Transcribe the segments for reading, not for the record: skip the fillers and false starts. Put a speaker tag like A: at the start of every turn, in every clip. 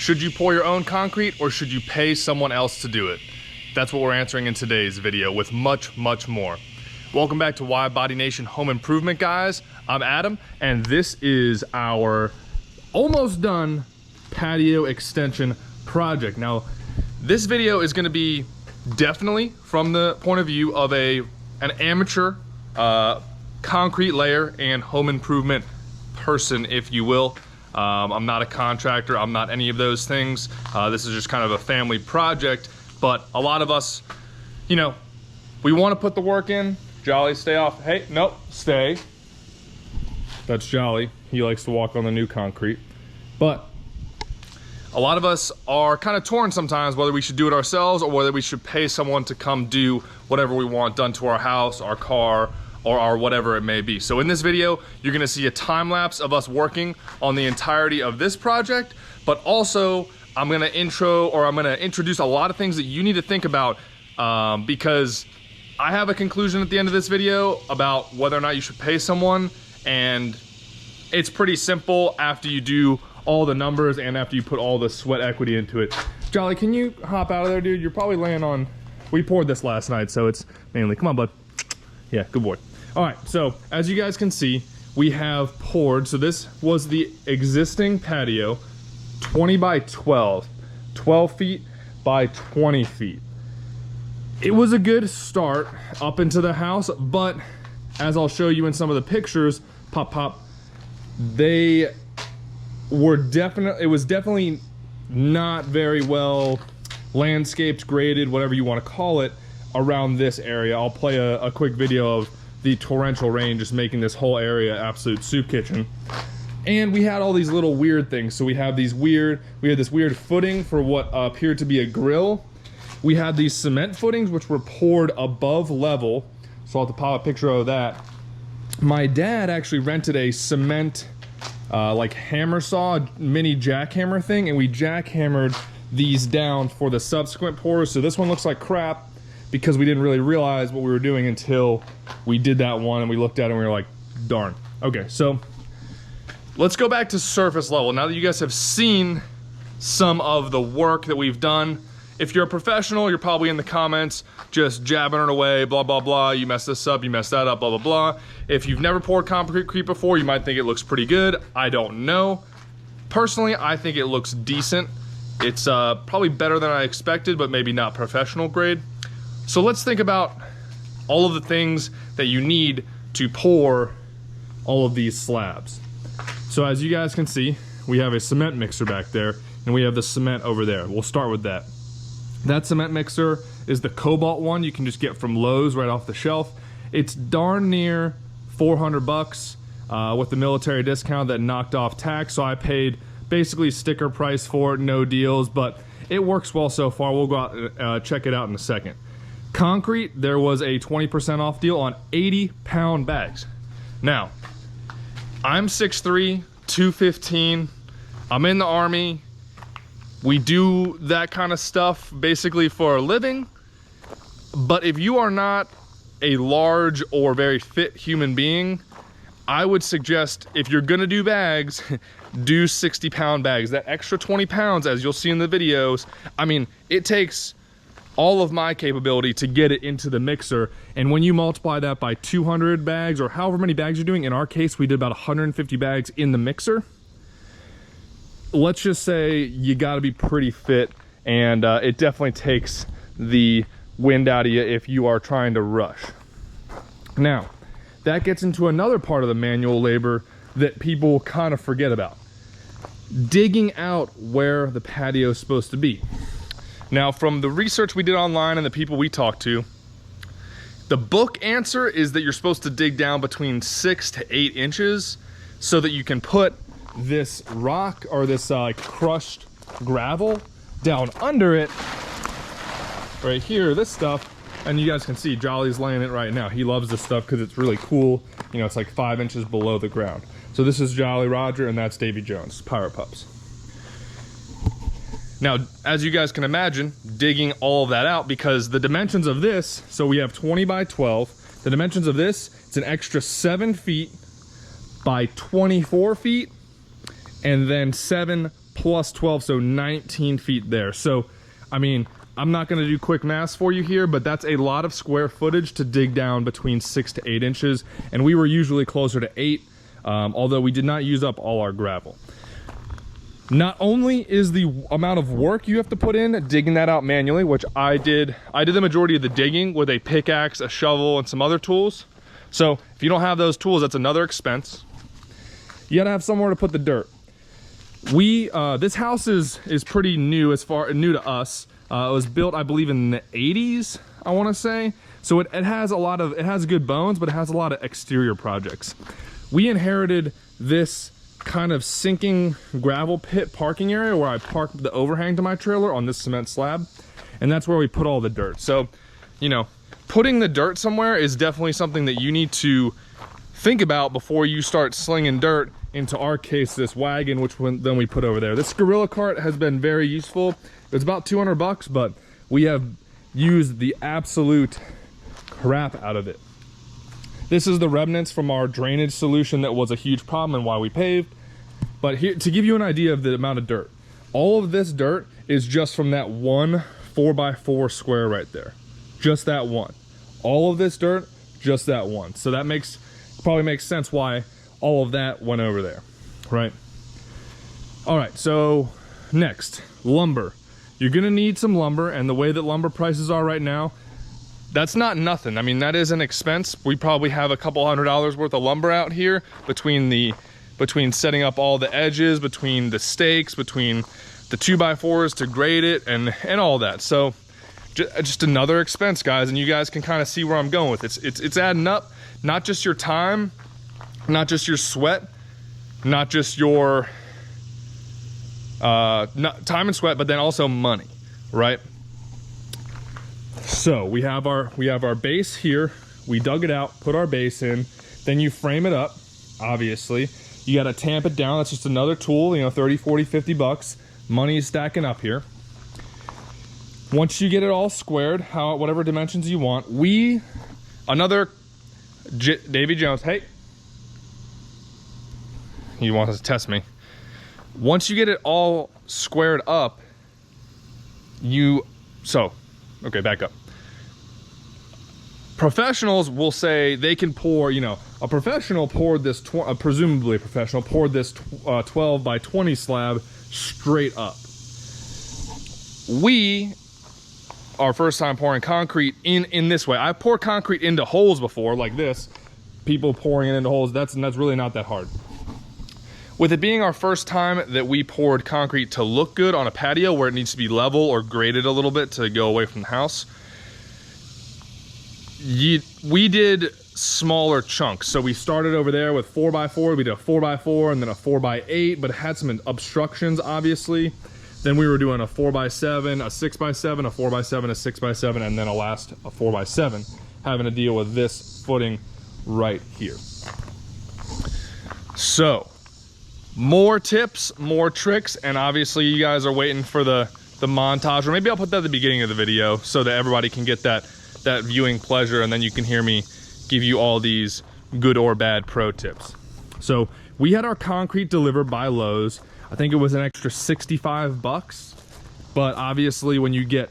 A: Should you pour your own concrete or should you pay someone else to do it? That's what we're answering in today's video with much, much more. Welcome back to WIDEBODY Nation Home Improvement, guys. I'm Adam, and this is our almost done patio extension project. Now, this video is gonna be definitely from the point of view of an amateur concrete layer and home improvement person, if you will. I'm not a contractor, I'm not any of those things. This is just kind of a family project, but a lot of us, you know, we wanna put the work in. Jolly, stay off. Hey, nope, stay. That's Jolly. He likes to walk on the new concrete. But a lot of us are kind of torn sometimes whether we should do it ourselves or whether we should pay someone to come do whatever we want done to our house, our car, or our whatever it may be. So in this video, you're gonna see a time lapse of us working on the entirety of this project, but also I'm gonna introduce a lot of things that you need to think about because I have a conclusion at the end of this video about whether or not you should pay someone, and it's pretty simple after you do all the numbers and after you put all the sweat equity into it. Jolly, can you hop out of there, dude? You're probably laying on, we poured this last night, so it's mainly, come on, bud. Yeah, good boy. All right, so as you guys can see, we have poured, so this was the existing patio, 20 by 12, 12 feet by 20 feet. It was a good start up into the house, but as I'll show you in some of the pictures, it was definitely not very well landscaped, graded, whatever you want to call it, around this area. I'll play a quick video of the torrential rain just making this whole area absolute soup kitchen. And we had all these little weird things. So we had this weird footing for what appeared to be a grill. We had these cement footings which were poured above level. So I'll have to pop a picture of that. My dad actually rented a cement like hammer saw, mini jackhammer thing, and we jackhammered these down for the subsequent pours. So this one looks like crap because we didn't really realize what we were doing until we did that one and we looked at it and we were like, darn. Okay, so let's go back to surface level. Now that you guys have seen some of the work that we've done, if you're a professional, you're probably in the comments just jabbing it away, blah, blah, blah. You messed this up, you messed that up, blah, blah, blah. If you've never poured concrete before, you might think it looks pretty good. I don't know. Personally, I think it looks decent. It's probably better than I expected, but maybe not professional grade. So let's think about all of the things that you need to pour all of these slabs. So as you guys can see, we have a cement mixer back there, and we have the cement over there. We'll start with that. That cement mixer is the Cobalt one you can just get from Lowe's right off the shelf. It's darn near 400 bucks with the military discount that knocked off tax, so I paid basically sticker price for it, no deals, but it works well so far. We'll go out check it out in a second. Concrete, there was a 20% off deal on 80-pound bags. Now, I'm 6'3", 215, I'm in the Army. We do that kind of stuff basically for a living, but if you are not a large or very fit human being, I would suggest if you're gonna do bags, do 60-pound bags. That extra 20 pounds, as you'll see in the videos, I mean, it takes all of my capability to get it into the mixer, and when you multiply that by 200 bags or however many bags you're doing, in our case we did about 150 bags in the mixer. Let's just say you got to be pretty fit, and it definitely takes the wind out of you if you are trying to rush. Now, that gets into another part of the manual labor that people kind of forget about. Digging out where the patio is supposed to be. Now, from the research we did online and the people we talked to, the book answer is that you're supposed to dig down between 6 to 8 inches so that you can put this rock or this crushed gravel down under it right here, this stuff, and you guys can see Jolly's laying it right now. He loves this stuff because it's really cool. You know, it's like 5 inches below the ground. So this is Jolly Roger and that's Davy Jones, Pirate Pups. Now, as you guys can imagine, digging all of that out, because the dimensions of this, so we have 20 by 12, the dimensions of this, it's an extra 7 feet by 24 feet, and then 7 plus 12, so 19 feet there. So, I mean, I'm not gonna do quick math for you here, but that's a lot of square footage to dig down between 6 to 8 inches, and we were usually closer to 8, although we did not use up all our gravel. Not only is the amount of work you have to put in digging that out manually, which I did the majority of the digging with a pickaxe, a shovel, and some other tools. So if you don't have those tools, that's another expense. You gotta have somewhere to put the dirt. This house is pretty new, new to us. It was built, I believe, in the 80s, I wanna say. So it has good bones, but it has a lot of exterior projects. We inherited this kind of sinking gravel pit parking area where I parked the overhang to my trailer on this cement slab, and that's where we put all the dirt. So, you know, putting the dirt somewhere is definitely something that you need to think about before you start slinging dirt into, our case, this wagon, which then we put over there. This gorilla cart has been very useful. It's about 200 bucks, but we have used the absolute crap out of it. This is the remnants from our drainage solution that was a huge problem and why we paved. But here, to give you an idea of the amount of dirt, all of this dirt is just from that one 4x4 square right there. Just that one. All of this dirt, just that one. So that probably makes sense why all of that went over there, right? All right, so next, lumber. You're gonna need some lumber, and the way that lumber prices are right now, that's not nothing. I mean, that is an expense. We probably have a couple $100 worth of lumber out here between setting up all the edges, between the stakes, between the 2x4s to grade it, and all that. So just another expense, guys, and you guys can kind of see where I'm going with it. It's adding up. Not just your time, not just your sweat, not just your time and sweat, but then also money, right? So we have our base here. We dug it out, put our base in, then you frame it up, obviously. You gotta tamp it down. That's just another tool, you know, 30, 40, 50 bucks. Money is stacking up here. Once you get it all squared, whatever dimensions you want, another Davy Jones, hey. He wants to test me. Once you get it all squared up, okay, back up. Professionals will say they can pour, you know, a professional poured this, presumably a professional poured this 12 by 20 slab straight up. We, our first time pouring concrete in this way. I've poured concrete into holes before, like this. People pouring it into holes, that's really not that hard. With it being our first time that we poured concrete to look good on a patio where it needs to be level or graded a little bit to go away from the house, we did smaller chunks. So we started over there with 4x4, we did a 4x4 and then a 4x8, but it had some obstructions, obviously. Then we were doing a 4x7, a 6x7, a 4x7, a 6x7, and then a 4x7, having to deal with this footing right here. So, more tips, more tricks, and obviously you guys are waiting for the montage, or maybe I'll put that at the beginning of the video so that everybody can get that viewing pleasure, and then you can hear me give you all these good or bad pro tips. So we had our concrete delivered by Lowe's. I think it was an extra 65 bucks, but obviously when you get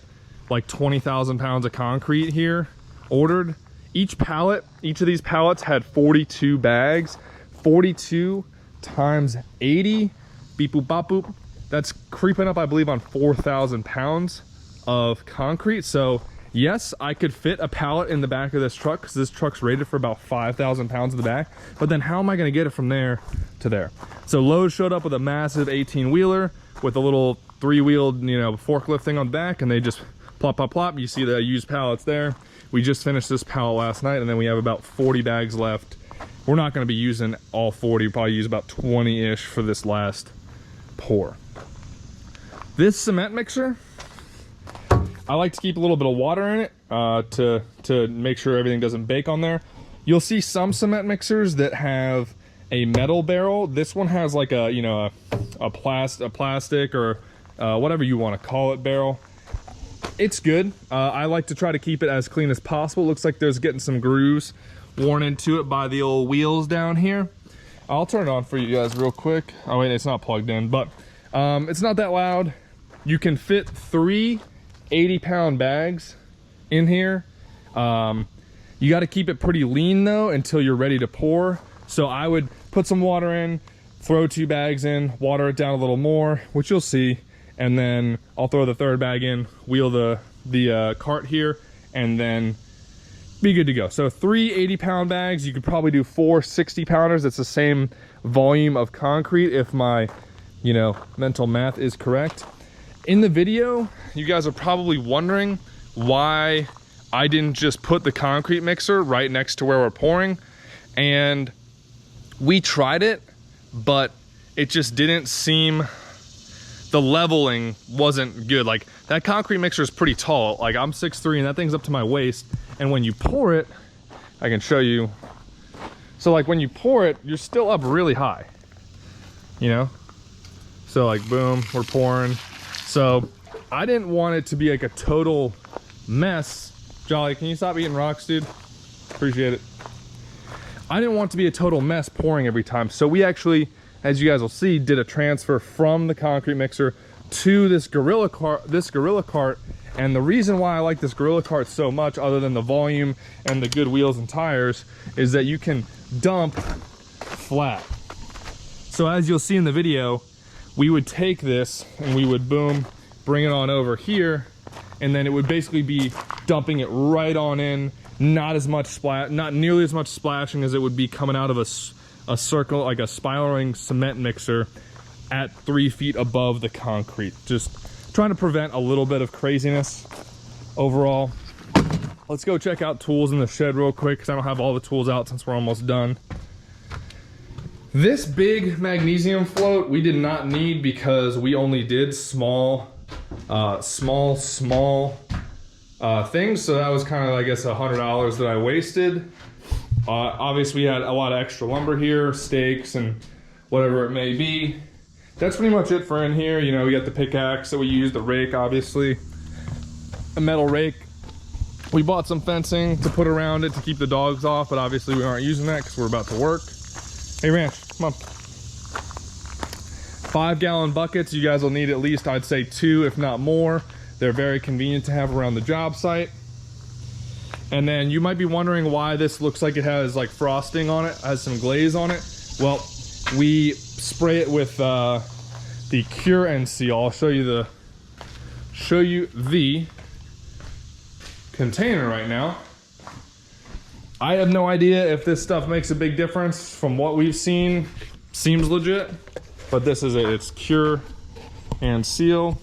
A: like 20,000 pounds of concrete here ordered, each of these pallets had 42 bags. 42 times 80, beep boop bop boop, that's creeping up, I believe, on 4,000 pounds of concrete. So yes, I could fit a pallet in the back of this truck because this truck's rated for about 5,000 pounds in the back, but then how am I going to get it from there to there? So Lowe's showed up with a massive 18-wheeler with a little 3-wheeled, you know, forklift thing on the back, and they just plop, plop, plop. You see the used pallets there. We just finished this pallet last night, and then we have about 40 bags left. We're not going to be using all 40, we'll probably use about 20-ish for this last pour. This cement mixer, I like to keep a little bit of water in it to make sure everything doesn't bake on there. You'll see some cement mixers that have a metal barrel. This one has like a, you know, a plastic or whatever you want to call it barrel. It's good. I like to try to keep it as clean as possible. Looks like there's getting some grooves worn into it by the old wheels down here. I'll turn it on for you guys real quick. Oh wait, it's not plugged in, but it's not that loud. You can fit 3 80-pound bags in here. You got to keep it pretty lean though until you're ready to pour. So I would put some water in, throw 2 bags in, water it down a little more, which you'll see, and then I'll throw the 3rd bag in, wheel the cart here, and then be good to go. So 3 80-pound bags. You could probably do 4 60-pounders. It's the same volume of concrete if my, you know, mental math is correct. In the video, you guys are probably wondering why I didn't just put the concrete mixer right next to where we're pouring. And we tried it, but it just didn't seem, the leveling wasn't good. Like, that concrete mixer is pretty tall. Like, I'm 6'3" and that thing's up to my waist. And when you pour it, I can show you. So like when you pour it, you're still up really high, you know? So like, boom, we're pouring. So I didn't want it to be like a total mess. Jolly, can you stop eating rocks, dude? Appreciate it. I didn't want it to be a total mess pouring every time. So we actually, as you guys will see, did a transfer from the concrete mixer to this Gorilla cart. And the reason why I like this Gorilla cart so much, other than the volume and the good wheels and tires, is that you can dump flat. So as you'll see in the video, we would take this and we would, boom, bring it on over here, and then it would basically be dumping it right on in. Not as much not nearly as much splashing as it would be coming out of a circle, like a spiraling cement mixer at 3 feet above the concrete. Just trying to prevent a little bit of craziness overall. Let's go check out tools in the shed real quick because I don't have all the tools out since we're almost done. This big magnesium float we did not need because we only did small things. So that was kind of, I guess, $100 that I wasted. Obviously we had a lot of extra lumber here, stakes and whatever it may be. That's pretty much it for in here. You know, we got the pickaxe that we use, the rake, obviously, a metal rake. We bought some fencing to put around it to keep the dogs off, but obviously we aren't using that because we're about to work. Hey Ranch, come on. 5-gallon buckets. You guys will need at least, I'd say, 2, if not more. They're very convenient to have around the job site. And then you might be wondering why this looks like it has like frosting on it, has some glaze on it. Well, we spray it with the Cure and Seal. I'll show you the container right now. I have no idea if this stuff makes a big difference. From what we've seen, seems legit, but this is it. It's Cure and Seal.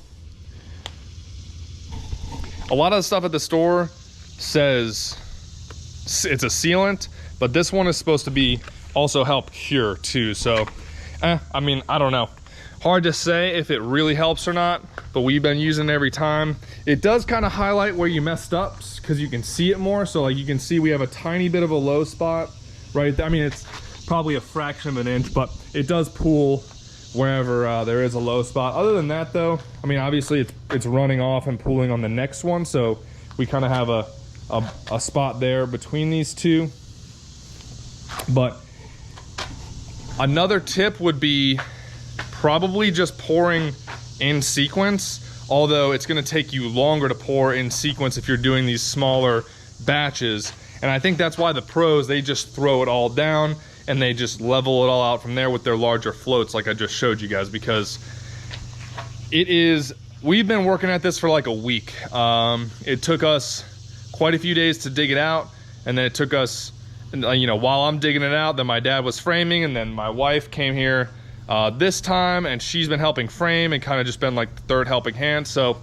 A: A lot of the stuff at the store says it's a sealant, but this one is supposed to be also help cure too. So I mean, I don't know, hard to say if it really helps or not, but we've been using it every time. It does kind of highlight where you messed up because you can see it more. So like you can see we have a tiny bit of a low spot right there. I mean, it's probably a fraction of an inch, but it does pool wherever there is a low spot. Other than that though, I mean, obviously it's running off and pooling on the next one, so we kind of have a spot there between these two. But another tip would be probably just pouring in sequence, although it's going to take you longer to pour in sequence if you're doing these smaller batches. And I think that's why the pros, they just throw it all down and they just level it all out from there with their larger floats like I just showed you guys, because it is, we've been working at this for like a week. It took us quite a few days to dig it out, and then it took us, you know, while I'm digging it out, then my dad was framing, and then my wife came here this time and she's been helping frame and kind of just been like the third helping hand. So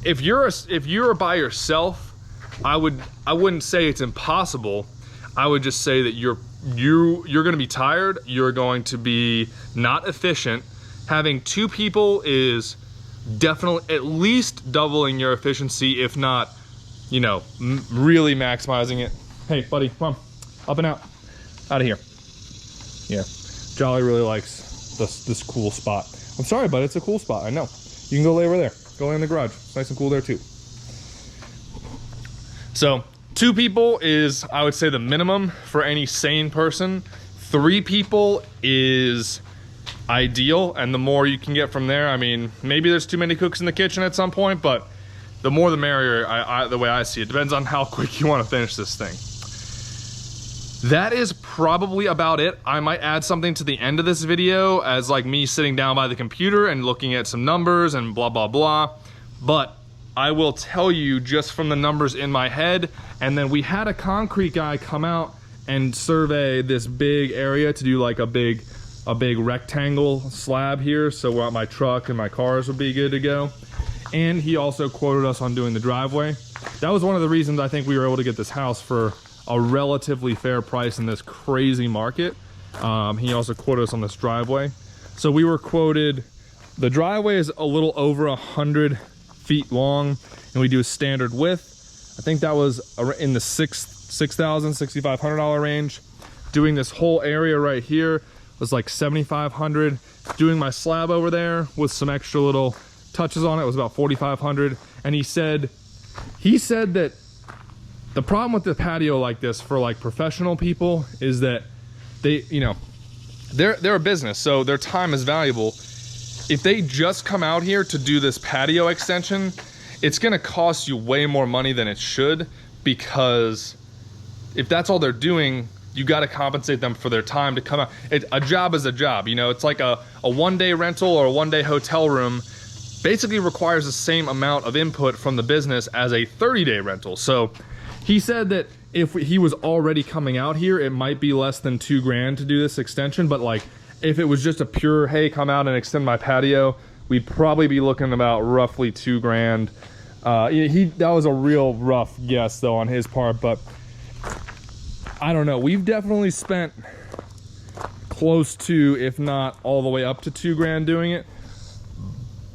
A: if you're by yourself, I wouldn't say it's impossible. I would just say that you're going to be tired. You're going to be not efficient. Having 2 people is definitely at least doubling your efficiency, if not, you know, really maximizing it. Hey, buddy, come on, up and out of here. Yeah, Jolly really likes this cool spot. I'm sorry, but it's a cool spot. I know. You can go lay over there. Go lay in the garage. It's nice and cool there too. So 2 people is, I would say, the minimum for any sane person. 3 people is ideal, and the more you can get from there. I mean, maybe there's too many cooks in the kitchen at some point, but the more the merrier, the way I see it. Depends on how quick you want to finish this thing. That is probably about it. I might add something to the end of this video as like me sitting down by the computer and looking at some numbers and blah, blah, blah. But I will tell you just from the numbers in my head. And then we had a concrete guy come out and survey this big area to do like a big rectangle slab here. So my truck and my cars would be good to go. And he also quoted us on doing the driveway. That was one of the reasons I think we were able to get this house for a relatively fair price in this crazy market. He also quoted us on this driveway. So we were quoted, the driveway is a little over 100 feet long, and we do a standard width. I think that was in the $6,000, $6,500 range. Doing this whole area right here was like $7,500. Doing my slab over there with some extra little touches on it was about $4,500. And he said that the problem with the patio like this for like professional people is that they, you know, they're a business, so their time is valuable. If they just come out here to do this patio extension, it's gonna cost you way more money than it should, because if that's all they're doing, you gotta compensate them for their time to come out. A job is a job, you know, it's like a one-day rental or a one-day hotel room basically requires the same amount of input from the business as a 30-day rental. So he said that if he was already coming out here, it might be less than $2,000 to do this extension. But like, if it was just a pure, hey, come out and extend my patio, we'd probably be looking about roughly $2,000. That was a real rough guess though on his part, but I don't know. We've definitely spent close to, if not all the way up to $2,000 doing it.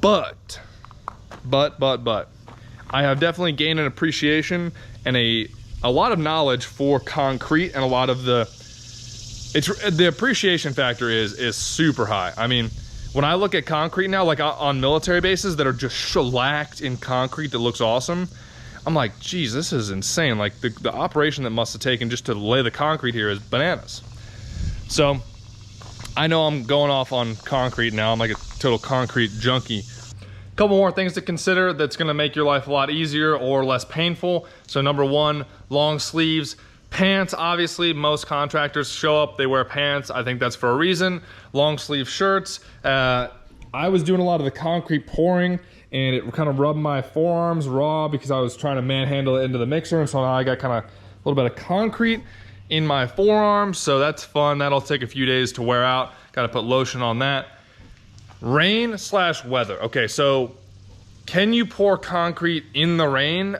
A: But I have definitely gained an appreciation and a lot of knowledge for concrete, and a lot of the appreciation factor is super high. I mean, when I look at concrete now, like on military bases that are just shellacked in concrete that looks awesome, I'm like, geez, this is insane. Like the operation that must have taken just to lay the concrete here is bananas. So I know I'm going off on concrete now. I'm like a total concrete junkie. Couple more things to consider that's going to make your life a lot easier or less painful. So number 1, long sleeves. Pants, obviously most contractors show up, they wear pants. I think that's for a reason. Long sleeve shirts. I was doing a lot of the concrete pouring, and it kind of rubbed my forearms raw because I was trying to manhandle it into the mixer, and so now I got kind of a little bit of concrete in my forearms, so that's fun. That'll take a few days to wear out. Got to put lotion on that. Rain/weather. Okay, so can you pour concrete in the rain?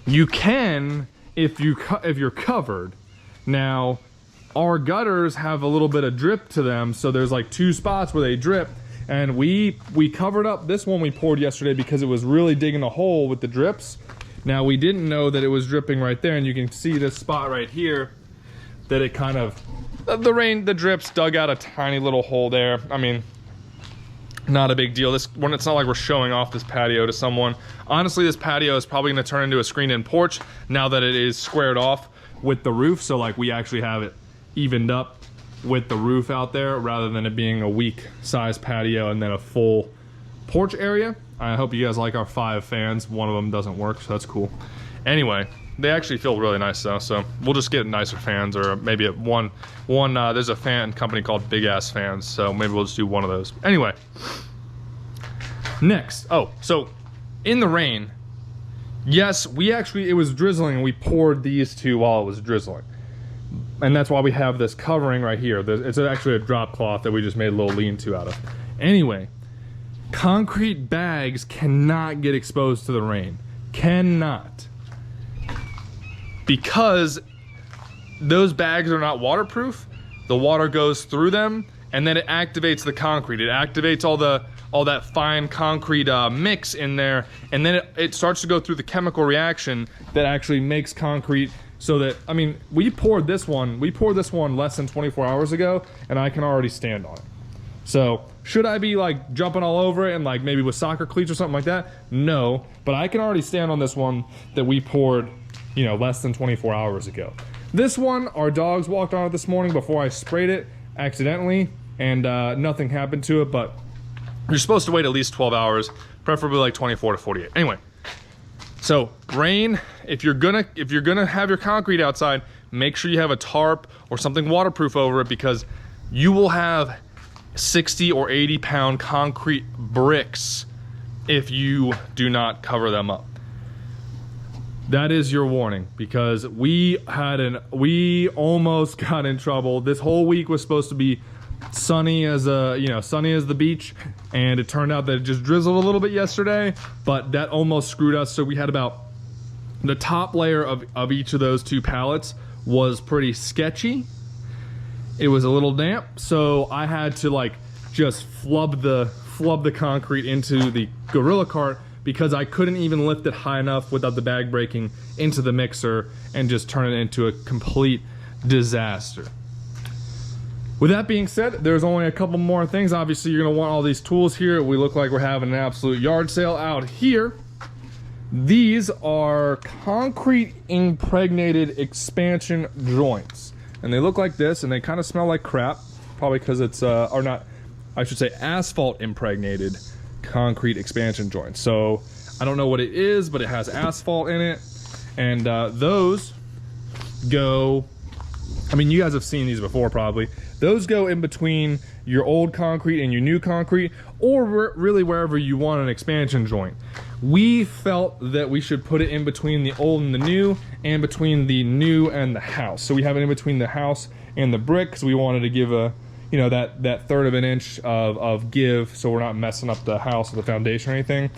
A: You can if you're covered. Now, our gutters have a little bit of drip to them, so there's like 2 spots where they drip, and we covered up this one we poured yesterday because it was really digging a hole with the drips. Now, we didn't know that it was dripping right there, and you can see this spot right here that it kind of, the drips dug out a tiny little hole there. I mean, not a big deal. It's not like we're showing off this patio to someone. Honestly, this patio is probably going to turn into a screened-in porch now that it is squared off with the roof. So like we actually have it evened up with the roof out there rather than it being a weak size patio and then a full porch area. I hope you guys like our 5 fans. One of them doesn't work, so that's cool. Anyway, they actually feel really nice though, so we'll just get nicer fans, or maybe one there's a fan company called Big Ass Fans, so maybe we'll just do one of those. Anyway, next, so in the rain, yes, it was drizzling and we poured these 2 while it was drizzling. And that's why we have this covering right here. It's actually a drop cloth that we just made a little lean-to out of. Anyway, concrete bags cannot get exposed to the rain. Cannot. Because those bags are not waterproof, the water goes through them, and then it activates the concrete. It activates all that fine concrete mix in there, and then it starts to go through the chemical reaction that actually makes concrete so that, I mean, we poured this one less than 24 hours ago, and I can already stand on it. So, should I be like jumping all over it and like maybe with soccer cleats or something like that? No, but I can already stand on this one that we poured, you know, less than 24 hours ago. This one, our dogs walked on it this morning before I sprayed it accidentally, and nothing happened to it, but you're supposed to wait at least 12 hours, preferably like 24 to 48. Anyway, so rain, if you're gonna have your concrete outside, make sure you have a tarp or something waterproof over it, because you will have 60 or 80 pound concrete bricks if you do not cover them up. That is your warning, because we almost got in trouble. This whole week was supposed to be sunny as sunny as the beach, and it turned out that it just drizzled a little bit yesterday, but that almost screwed us. So we had about the top layer of each of those 2 pallets was pretty sketchy. It was a little damp, so I had to like just flub the concrete into the Gorilla Cart, because I couldn't even lift it high enough without the bag breaking into the mixer and just turn it into a complete disaster. With that being said, there's only a couple more things. Obviously, you're gonna want all these tools here. We look like we're having an absolute yard sale out here. These are concrete impregnated expansion joints, and they look like this, and they kind of smell like crap, probably because it's or not, I should say asphalt impregnated concrete expansion joints. So I don't know what it is, but it has asphalt in it, and those go, I mean, you guys have seen these before probably. Those go in between your old concrete and your new concrete, or really wherever you want an expansion joint. We felt that we should put it in between the old and the new, and between the new and the house. So we have it in between the house and the brick, because we wanted to give a, you know, that third of an inch of give, so we're not messing up the house or the foundation or anything.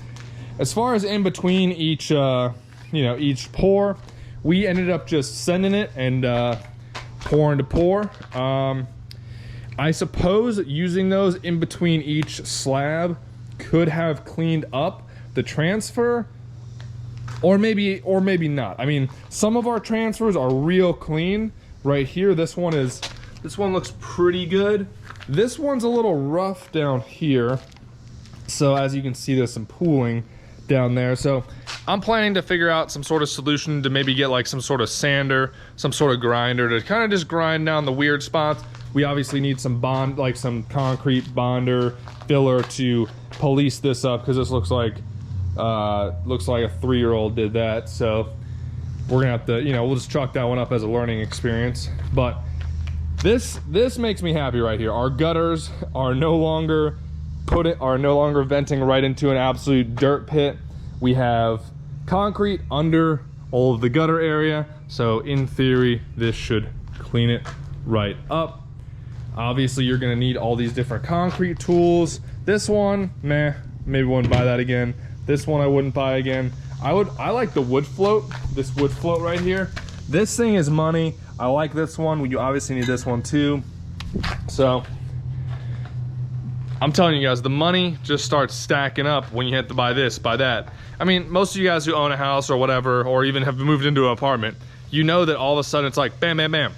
A: As far as in between each each pour, we ended up just sending it and pouring to pour. I suppose using those in between each slab could have cleaned up the transfer, or maybe not. I mean, some of our transfers are real clean. Right here, this one looks pretty good. This one's a little rough down here. So as you can see, there's some pooling down there. So I'm planning to figure out some sort of solution to maybe get like some sort of sander, some sort of grinder to kind of just grind down the weird spots. We obviously need some bond, like some concrete bonder filler to police this up, because this looks like a 3-year-old did that. So we're gonna have to, we'll just chalk that one up as a learning experience. But this makes me happy right here. Our gutters are no longer venting right into an absolute dirt pit. We have concrete under all of the gutter area, so in theory this should clean it right up. Obviously you're gonna need all these different concrete tools. This one, meh, maybe wouldn't buy that again. This one I wouldn't buy again. I like the wood float, this wood float right here. This thing is money. I like this one. You obviously need this one too. So I'm telling you guys, the money just starts stacking up when you have to buy this, buy that. I mean, most of you guys who own a house or whatever, or even have moved into an apartment, you know that all of a sudden it's like bam, bam, bam.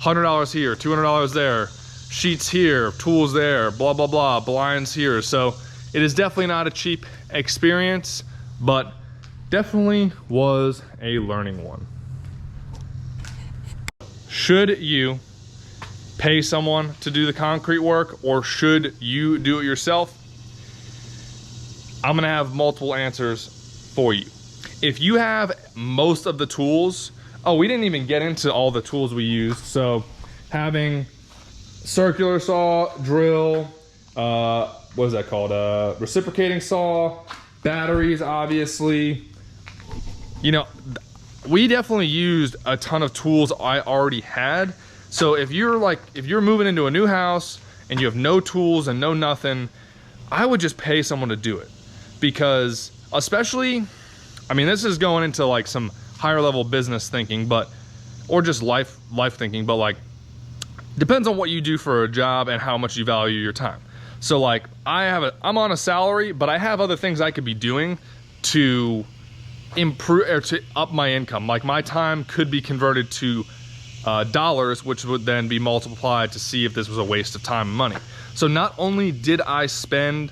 A: $100 here, $200 there, sheets here, tools there, blah, blah, blah, blinds here. So it is definitely not a cheap experience, but definitely was a learning one. Should you pay someone to do the concrete work, or should you do it yourself? I'm gonna have multiple answers for you. If you have most of the tools, oh, we didn't even get into all the tools we used. So having circular saw, drill, what is that called? Reciprocating saw, batteries, obviously. We definitely used a ton of tools I already had. So if you're moving into a new house and you have no tools and no nothing, I would just pay someone to do it. Because especially, I mean, this is going into like some higher level business thinking, or just life thinking, but like, depends on what you do for a job and how much you value your time. So like, I'm on a salary, but I have other things I could be doing to improve or to up my income. Like my time could be converted to dollars, which would then be multiplied to see if this was a waste of time and money. So not only did I spend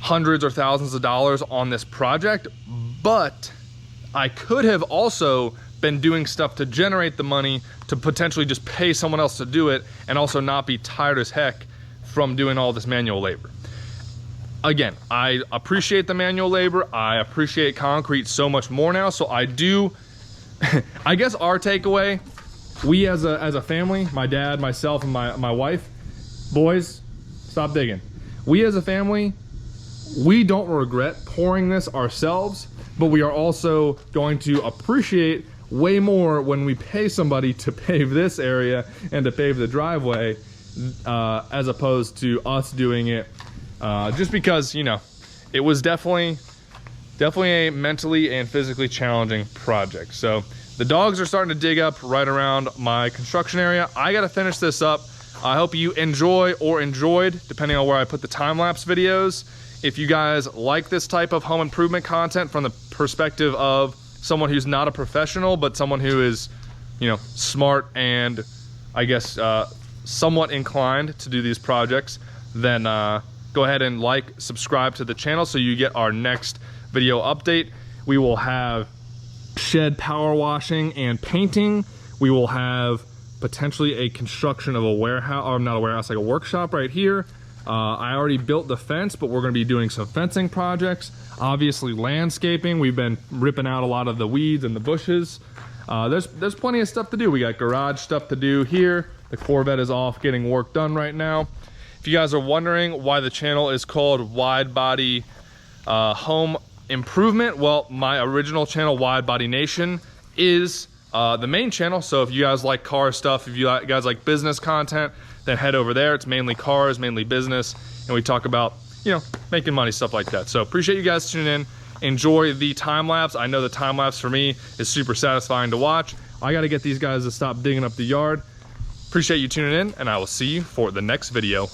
A: hundreds or thousands of dollars on this project, but I could have also been doing stuff to generate the money to potentially just pay someone else to do it, and also not be tired as heck from doing all this manual labor. Again, I appreciate the manual labor. I appreciate concrete so much more now. So I do, I guess our takeaway, we as a family, my dad, myself, and my wife, boys, stop digging. We as a family, we don't regret pouring this ourselves, but we are also going to appreciate way more when we pay somebody to pave this area and to pave the driveway, as opposed to us doing it. Just because, you know, it was definitely a mentally and physically challenging project. So the dogs are starting to dig up right around my construction area. I gotta finish this up. I hope you enjoy or enjoyed, depending on where I put the time-lapse videos. If you guys like this type of home improvement content from the perspective of someone who's not a professional, but someone who is, you know, smart and I guess somewhat inclined to do these projects, then go ahead and like, subscribe to the channel so you get our next video update. We will have shed power washing and painting. We will have potentially a construction of a warehouse, or not a warehouse, like a workshop right here. I already built the fence, but we're gonna be doing some fencing projects. Obviously landscaping, we've been ripping out a lot of the weeds and the bushes. There's plenty of stuff to do. We got garage stuff to do here. The Corvette is off getting work done right now. If you guys are wondering why the channel is called Wide Body Home Improvement, well, my original channel, Wide Body Nation, is the main channel. So if you guys like car stuff, if you guys like business content, then head over there. It's mainly cars, mainly business, and we talk about, you know, making money, stuff like that. So appreciate you guys tuning in. Enjoy the time lapse. I know the time lapse for me is super satisfying to watch. I got to get these guys to stop digging up the yard. Appreciate you tuning in, and I will see you for the next video.